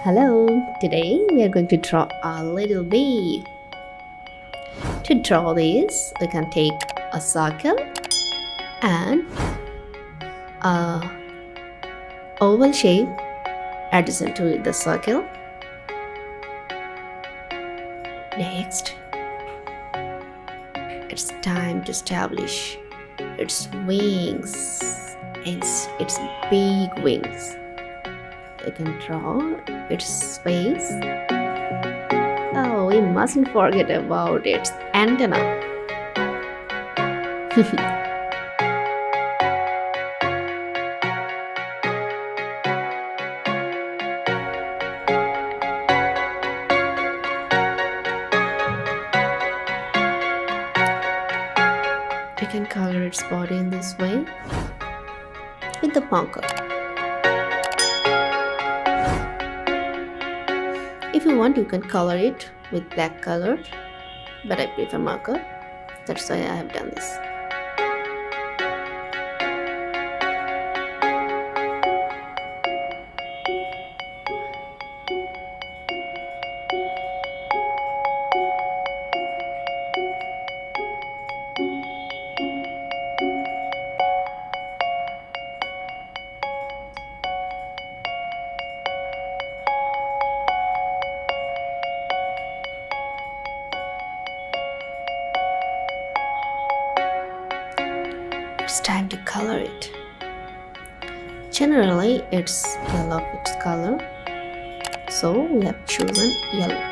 Hello, today we are going to draw a little bee. To draw this, we can take a circle and a oval shape adjacent to the circle. Next, it's time to establish its wings, its big wings. You can draw its face. Oh, we mustn't forget about its antenna. You can color its body in this way with the marker. If you want, you can color it with black color, but I prefer marker. That's why I have done this. It's time to color it. Generally, it's yellow of its color, so we have chosen yellow.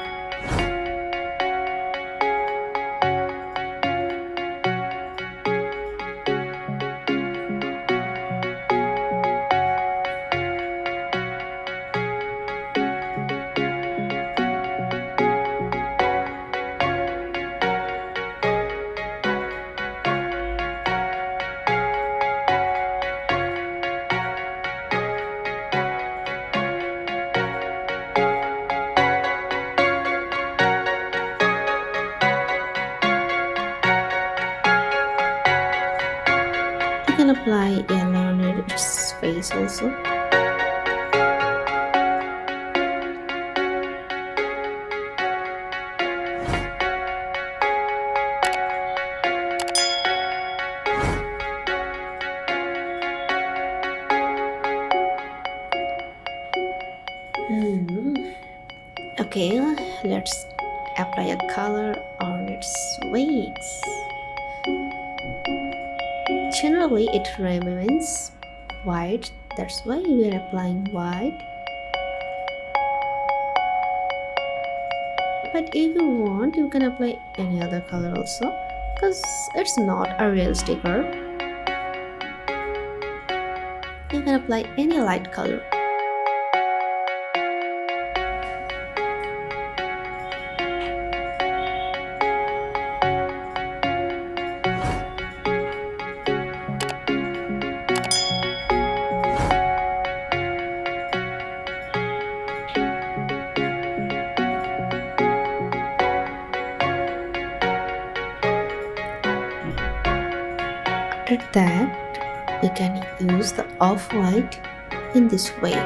You can apply yellow on its face also. Okay, let's apply a color on its wings. Generally, it remains white. That's why we are applying white. But if you want, you can apply any other color also, because it's not a real sticker. You can apply any light color. After that, we can use the off-white in this way.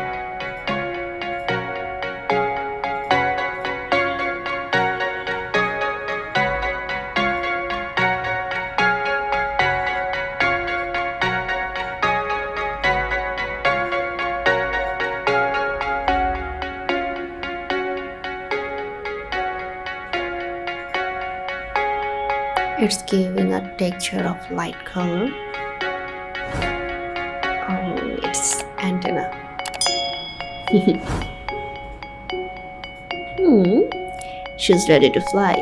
It's giving a texture of light color. Oh, it's antenna. She's ready to fly.